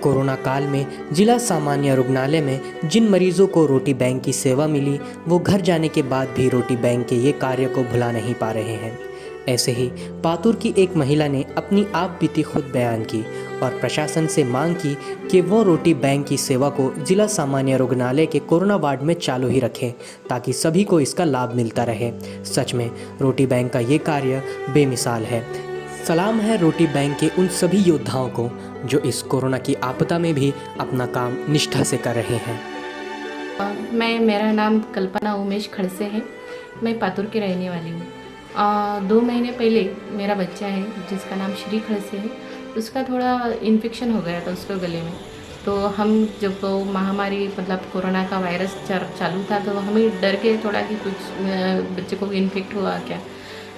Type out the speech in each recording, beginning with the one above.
Corona काल में जिला सामान्य रुग्णालय में जिन मरीजों को रोटी बैंक की सेवा मिली, वो घर जाने के बाद भी रोटी बैंक के ये कार्य को भुला नहीं पा रहे हैं। ऐसे ही पातुर की एक महिला ने अपनी आप बीती खुद बयान की और प्रशासन से मांग की कि वो रोटी बैंक की सेवा को जिला सामान्य रुग्णालय के कोरोना वार्ड में चालू ही रखें, ताकि सभी को इसका लाभ मिलता रहे। सच में रोटी बैंक का ये कार्य बेमिसाल है। सलाम है रोटी बैंक के उन सभी योद्धाओं को जो इस कोरोना की आपदा में भी अपना काम निष्ठा से कर रहे हैं। मेरा नाम कल्पना उमेश खड़से है। मैं पातुर की रहने वाली हूँ। 2 महीने पहले मेरा बच्चा है जिसका नाम श्री खड़से है, उसका थोड़ा इन्फेक्शन हो गया था उसके गले में। तो हम जब वो महामारी मतलब कोरोना का वायरस चालू था तो हमें डर के थोड़ा कि कुछ बच्चे को इन्फेक्ट हुआ क्या,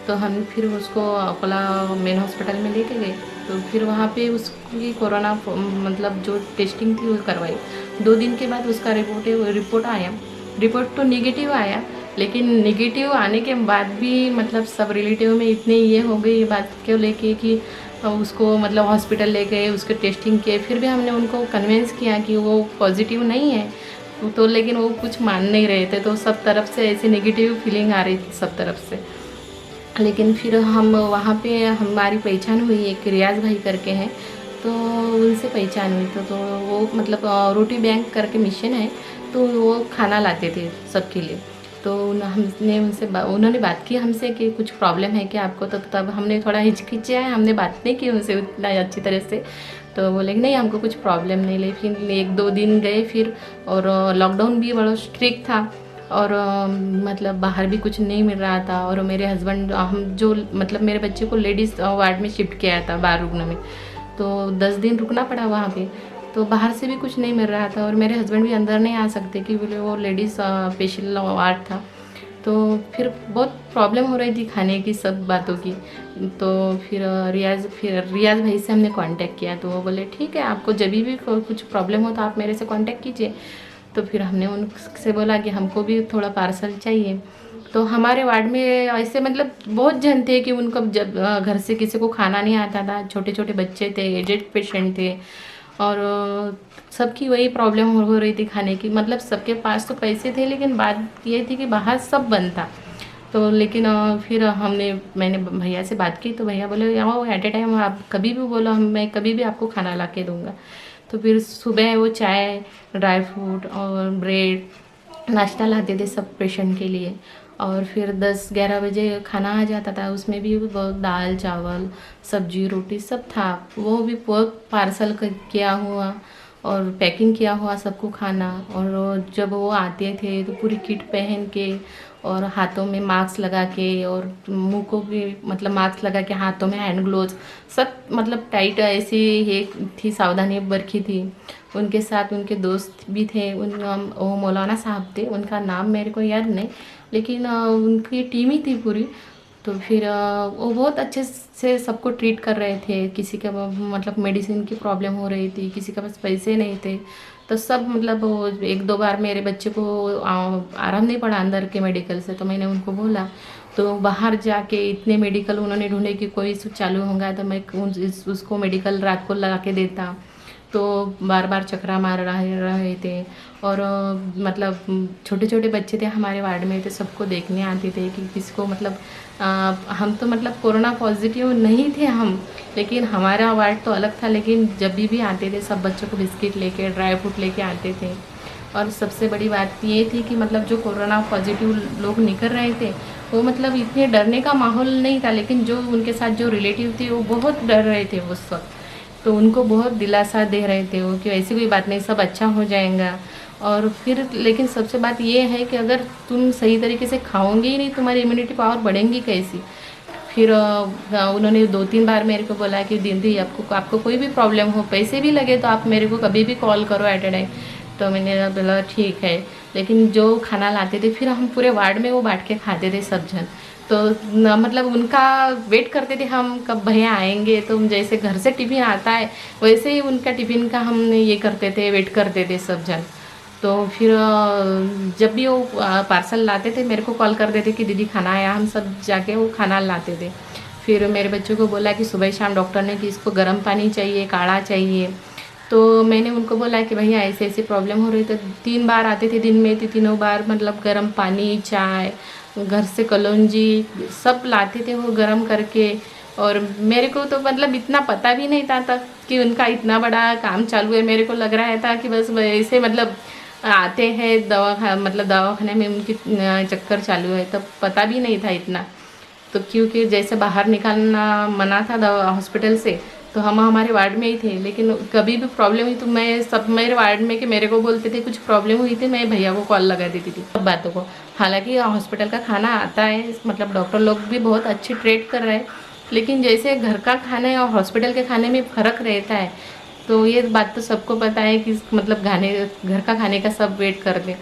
तो हम फिर उसको अकोला मेन हॉस्पिटल में लेके गए। तो फिर वहाँ पे उसकी कोरोना मतलब जो टेस्टिंग थी वो करवाई। 2 दिन के बाद उसका रिपोर्ट आया। रिपोर्ट तो नेगेटिव आया, लेकिन नेगेटिव आने के बाद भी मतलब सब रिलेटिव में इतने ये हो गई ये बात क्यों लेके कि उसको मतलब हॉस्पिटल ले गए, उसके टेस्टिंग किए। फिर भी हमने उनको कन्विंस किया कि वो पॉजिटिव नहीं है, तो लेकिन वो कुछ मान नहीं रहे थे। तो सब तरफ से ऐसी नेगेटिव फीलिंग आ रही थी सब तरफ से। लेकिन फिर हम वहाँ पे हमारी पहचान हुई, एक रियाज भाई करके हैं, तो उनसे पहचान हुई। तो वो मतलब रोटी बैंक करके मिशन है, तो वो खाना लाते थे सबके लिए। तो हमने उनसे उन्होंने बात की हमसे कि कुछ प्रॉब्लम है क्या आपको, तो तब हमने थोड़ा हिचकिचाया, हमने बात नहीं की उनसे उतना अच्छी तरह से। तो बोले कि नहीं हमको कुछ प्रॉब्लम नहीं। लेकिन 1-2 दिन गए फिर, और लॉकडाउन भी बड़ा स्ट्रिक्ट था, और मतलब बाहर भी कुछ नहीं मिल रहा था। और मेरे हस्बैंड हम जो मतलब मेरे बच्चे को लेडीज़ वार्ड में शिफ्ट किया था बाहर रुकने में, तो 10 दिन रुकना पड़ा वहाँ पे। तो बाहर से भी कुछ नहीं मिल रहा था, और मेरे हस्बैंड भी अंदर नहीं आ सकते कि बोले वो लेडीज़ पेशेंट वार्ड था। तो फिर बहुत प्रॉब्लम हो रही थी खाने की सब बातों की। तो फिर रियाज भाई से हमने कांटेक्ट किया, तो वो बोले ठीक है आपको जब भी कुछ प्रॉब्लम हो तो आप मेरे से कांटेक्ट कीजिए। तो फिर हमने उनसे बोला कि हमको भी थोड़ा पार्सल चाहिए। तो हमारे वार्ड में ऐसे मतलब बहुत जन थे कि उनको जब घर से किसी को खाना नहीं आता था, छोटे छोटे बच्चे थे, एजेड पेशेंट थे, और सबकी वही प्रॉब्लम हो रही थी खाने की। मतलब सबके पास तो पैसे थे, लेकिन बात ये थी कि बाहर सब बंद था। तो लेकिन फिर मैंने भैया से बात की, तो भैया बोले आओ एट ए टाइम आप कभी भी बोलो, मैं कभी भी आपको खाना ला के दूँगा। तो फिर सुबह वो चाय, ड्राई फ्रूट और ब्रेड नाश्ता लाते थे सब पेशेंट के लिए। और फिर 10-11 बजे खाना आ जाता था, उसमें भी बहुत दाल चावल सब्जी रोटी सब था। वो भी बहुत पार्सल किया हुआ और पैकिंग किया हुआ सबको खाना। और जब वो आते थे तो पूरी किट पहन के और हाथों में मास्क लगा के, और मुंह को भी मतलब मास्क लगा के, हाथों में हैंड ग्लोव्स सब मतलब टाइट ऐसी ये थी, सावधानी बरखी थी। उनके साथ उनके दोस्त भी थे, वो मौलाना साहब थे, उनका नाम मेरे को याद नहीं, लेकिन उनकी टीम ही थी पूरी। तो फिर वो बहुत अच्छे से सबको ट्रीट कर रहे थे। किसी का मतलब मेडिसिन की प्रॉब्लम हो रही थी, किसी के पास पैसे नहीं थे, तो सब मतलब 1-2 बार मेरे बच्चे को आराम नहीं पड़ा अंदर के मेडिकल से। तो मैंने उनको बोला, तो बाहर जाके इतने मेडिकल उन्होंने ढूंढे कि कोई चालू होगा तो मैं उसको मेडिकल रात को लगा के देता। तो बार बार चक्रा मार रहे थे। और मतलब छोटे छोटे बच्चे थे हमारे वार्ड में, तो सबको देखने आते थे कि किसको मतलब हम तो मतलब कोरोना पॉजिटिव नहीं थे हम, लेकिन हमारा वार्ड तो अलग था। लेकिन जब भी आते थे सब बच्चों को बिस्किट लेके, ड्राई फ्रूट लेके आते थे। और सबसे बड़ी बात ये थी कि मतलब जो कोरोना पॉजिटिव लोग निकल रहे थे, वो मतलब इतने डरने का माहौल नहीं था, लेकिन जो उनके साथ जो रिलेटिव थे वो बहुत डर रहे थे उस वक्त। तो उनको बहुत दिलासा दे रहे थे वो कि ऐसी कोई बात नहीं, सब अच्छा हो जाएगा। और फिर लेकिन सबसे बात ये है कि अगर तुम सही तरीके से खाओगे ही नहीं, तुम्हारी इम्यूनिटी पावर बढ़ेंगी कैसी। फिर उन्होंने 2-3 बार मेरे को बोला कि दीदी आपको कोई भी प्रॉब्लम हो, पैसे भी लगे तो आप मेरे को कभी भी कॉल करो एट ए टाइम। तो मैंने बोला ठीक है। लेकिन जो खाना लाते थे फिर हम पूरे वार्ड में वो बांट के खाते थे सब जन। तो मतलब उनका वेट करते थे हम कब भैया आएंगे। तो जैसे घर से टिफ़िन आता है वैसे ही उनका टिफ़िन का हम ये करते थे, वेट करते थे सब जन। तो फिर जब भी वो पार्सल लाते थे मेरे को कॉल कर देते कि दीदी खाना आया, हम सब जाके वो खाना लाते थे। फिर मेरे बच्चों को बोला कि सुबह शाम डॉक्टर ने कि इसको गर्म पानी चाहिए, काढ़ा चाहिए, तो मैंने उनको बोला कि भैया ऐसे ऐसे प्रॉब्लम हो रही, तो 3 बार आते थे दिन में, तो तीनों बार मतलब गर्म पानी, चाय, घर से कलौंजी सब लाते थे वो गर्म करके। और मेरे को तो मतलब इतना पता भी नहीं था तक कि उनका इतना बड़ा काम चालू है। मेरे को लग रहा था कि बस ऐसे मतलब आते हैं मतलब दवाखाने में उनकी चक्कर चालू है, तब पता भी नहीं था इतना। तो क्योंकि जैसे बाहर निकालना मना था दवा हॉस्पिटल से, तो हम हमारे वार्ड में ही थे। लेकिन कभी भी प्रॉब्लम हुई तो मैं सब मेरे वार्ड में कि मेरे को बोलते थे, कुछ प्रॉब्लम हुई थी मैं भैया को कॉल लगा देती थी सब बातों को। हालांकि हॉस्पिटल का खाना आता है, मतलब डॉक्टर लोग भी बहुत अच्छे ट्रीट कर रहे हैं, लेकिन जैसे घर का खाने और हॉस्पिटल के खाने में फ़र्क रहता है। तो ये बात तो सबको पता है कि मतलब घर का खाने का सब वेट कर ले।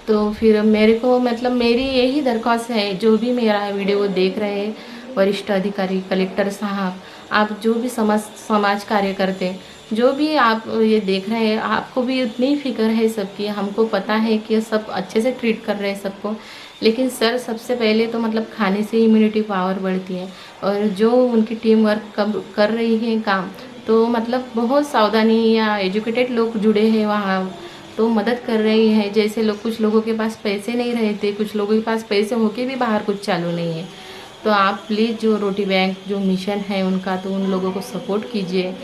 तो फिर मेरे को मतलब मेरी यही दरख्वास्त है, जो भी मेरा वीडियो देख रहे हैं, वरिष्ठ अधिकारी, कलेक्टर साहब, आप जो भी समाज कार्य करते हैं, जो भी आप ये देख रहे हैं, आपको भी उतनी फ़िक्र है सबकी। हमको पता है कि सब अच्छे से ट्रीट कर रहे हैं सबको, लेकिन सर सबसे पहले तो मतलब खाने से इम्यूनिटी पावर बढ़ती है। और जो उनकी टीम वर्क कर रही है काम, तो मतलब बहुत सावधानी या एजुकेटेड लोग जुड़े हैं वहाँ, तो मदद कर रही है। जैसे लोग, कुछ लोगों के पास पैसे नहीं रहते, कुछ लोगों के पास पैसे होके भी बाहर कुछ चालू नहीं है। तो आप प्लीज़ जो रोटी बैंक जो मिशन है उनका, तो उन लोगों को सपोर्ट कीजिए।